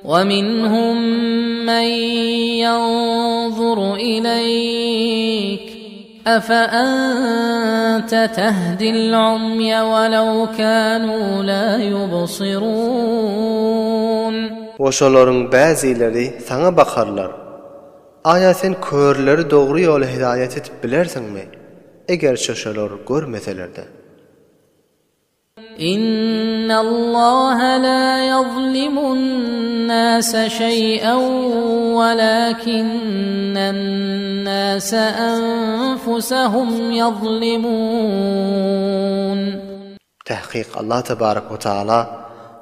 ومنهم من ينظر إليك أفأنت تهدي العمي ولو كانوا لا يبصرون. Oşoların bəziləri sana bakarlar. Aya sen körleri doğru yola hidayet etip bilersinmi? Eger şoşolar görmeseler de. إن الله لا يظلم الناس شيئا ولكن الناس أنفسهم يظلمون. Tahqiq Allah tebarek ve Teala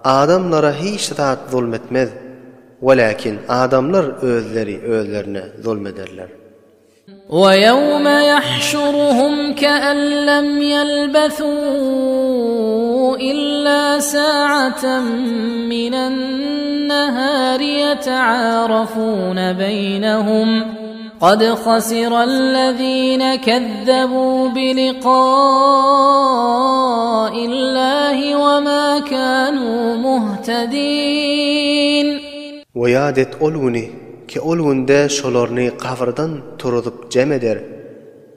adamlara hiç de zulmetmez. Walakin adamlar özlerine zulmederler. وَيَوْمَ يَحْشُرُهُمْ كَأَن لَّمْ يَلْبَثُوا إِلَّا سَاعَةً مِّنَ النَّهَارِ يَتَعَارَفُونَ بَيْنَهُمْ قَدْ خَسِرَ الَّذِينَ كَذَّبُوا بِلِقَاءِ اللَّهِ وَمَا كَانُوا مُهْتَدِينَ. وَيَادَ oluni ki olgunda şolarını qavrdan turup cem eder.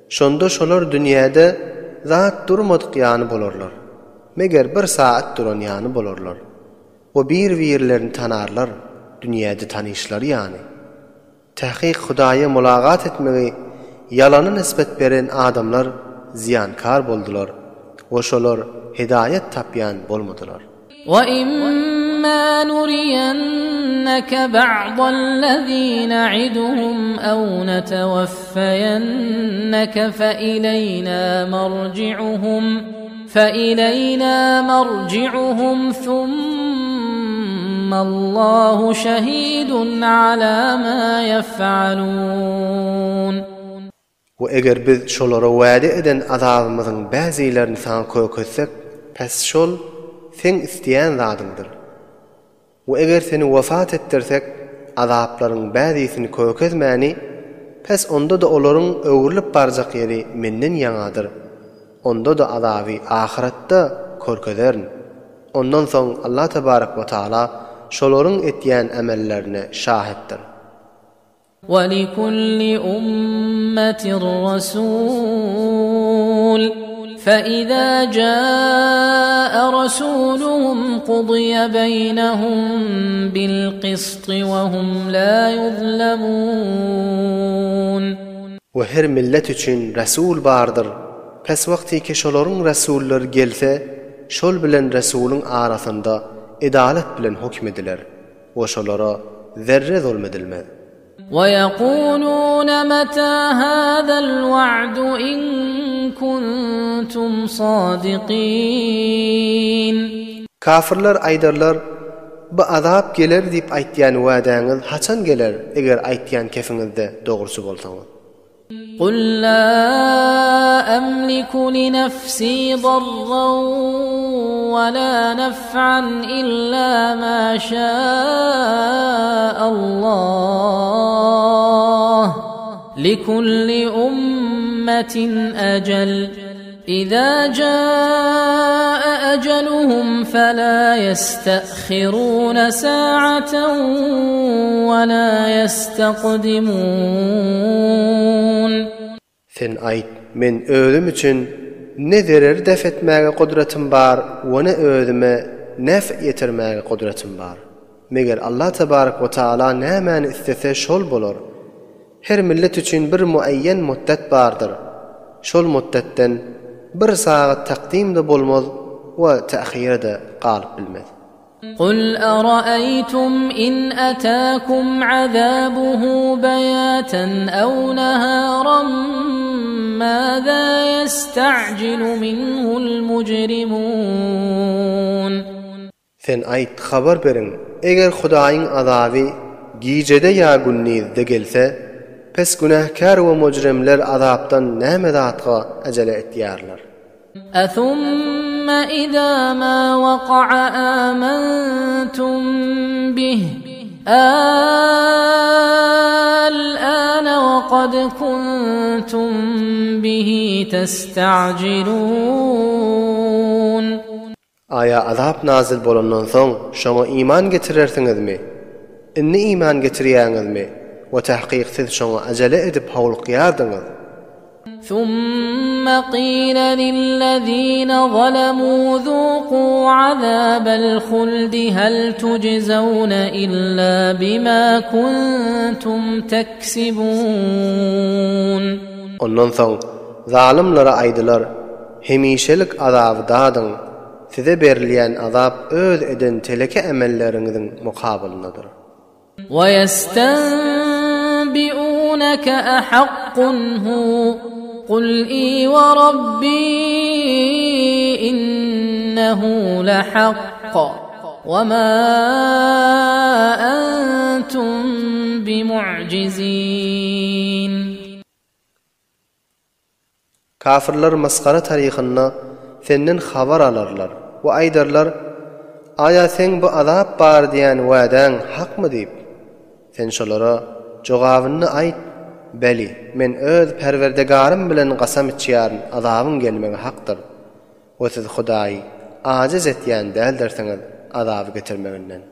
Şonda şolar dünyada zat durmadık yani bolurlar. Meger bir saat duran yani bolurlar. O bir-birlerini tanarlar. Dünyada tanışlar yani. Tahqiq Xudaya mulaqat etmeyi yalanı nispet veren adamlar ziyankar boldular. O şolar hidayet tapyan bolmadılar. وَإِمَّا نُرِيَنَّكَ بَعْضَ الَّذِي نَعِدُهُمْ أَوْ نَتَوَفَّيَنَّكَ فَإِلَيْنَا مَرْجِعُهُمْ ثُمَّ اللَّهُ شَهِيدٌ عَلَى مَا يَفْعَلُونَ. Ve eger biz şolara vaade eden azabımızın bazılarını sana kökötsek, pes şol sen isteyen zadındır. Ve eger seni vefat ettirsek, azapların bazısını kökezmeni, pes onda da onların öğürlüp barcak yeri menden yanadır. Onda da azabı ahirette körkederin. Ondan sonra Allah Tebarek ve Teala şoların ettiyen emellerine şahittir. وَلِكُلِّ أُمَّةٍ رَسُولٌ فَإِذَا جَاءَ رَسُولُهُمْ قُضِيَ بَيْنَهُم بِالْقِسْطِ وَهُمْ لَا يُظْلَمُونَ. Ve her millet için Resul bardır. Pes vakti ki şoların Resuller gelse, şol bilen Resulün arasında edalet bilen hükmediler. Ve şolara zerre zulmedilmez. وَيَقُولُونَ مَتَى هَذَا الْوَعْدُ إِن كُنتُمْ صَادِقِينَ. Kafirler aydarlar, bu azap gelir deyip aytyan vaadağınız haçan gelir eger aytyan kefinizde doğrusu bolsanız. قُلْ لَا أَمْلِكُ لِنَفْسِي ضَرًّا وَلَا نَفْعًا إِلَّا مَا شَاءَ اللَّهُ لِكُلِّ أُمَّةٍ أَجَلٌ إِذَا جَاءَ أَجَلُهُمْ فَلَا يَسْتَأْخِرُونَ سَاعَةً وَلَا يَسْتَقْدِمُونَ. Sen ayt, men ölüm için ne zerer def etmeye kudretim var ve ne ölüme nef yetirmeye kudretim var. Meger Allah Tebarek ve Teala ne men istese şol bolur. Her millet için bir muayyen müddet vardır. Şol müddetten bir saat takdim de bolmaz ve teahhir de qalib bilmez. قُلْ أَرَأَيْتُمْ إِنْ أَتَاكُمْ عَذَابُهُ بَيَاتًا أَوْ نَهَارًا مَاذَا يَسْتَعْجِلُ مِنْهُ الْمُجْرِمُونَ. Sen ayt haber berin, eger Hudaýyň azaby gijede ya günnizde gelse, pes günahkar ve mujrimler azapdan näme zatga acele etýärler. أَثُمَّ إِذَا مَا وَقَعَ آمَنْتُمْ بِهِ الْآنَ وَقَدْ كُنْتُمْ بِهِ تَسْتَعْجِلُونَ. Aya azap nazil bolandan soň şoňa iman getirersiniňizmi? inni iman getirýäňizmi we tahqiq siz şoňa ajale edip howlukýardyňyz. ثم قيل للذين ظلموا ذوقوا عذاب الخلد هل تجزون إلا بما كنتم تكسبون. Ondan soň zalimlara aýdylar, hemişelik azaby dadyň, size berilýän azap öz eden teleke emelleriňiziň mukabylynydyr. وَيَسْتَنبِئُونَكَ أَحَقٌّ هُوَ قُلْ إِي وَرَبِّي إِنَّهُ لَحَقٌّ وَمَا أَنْتُمْ بِمُعْجِزِينَ. Kafirler maskara taryhyna senden habar alarlar we aýdarlar, "Aýa sen bu azap bar diýen wäden hakmy?" diýip. Sen şolara jogabyny aýt, "Beli, men öz Perwerdigarym bilen gasam içýärm, azabyň gelmegi hakdyr. We siz Hudaý ajiz etýän däl derseňiz, azaby getirmeginden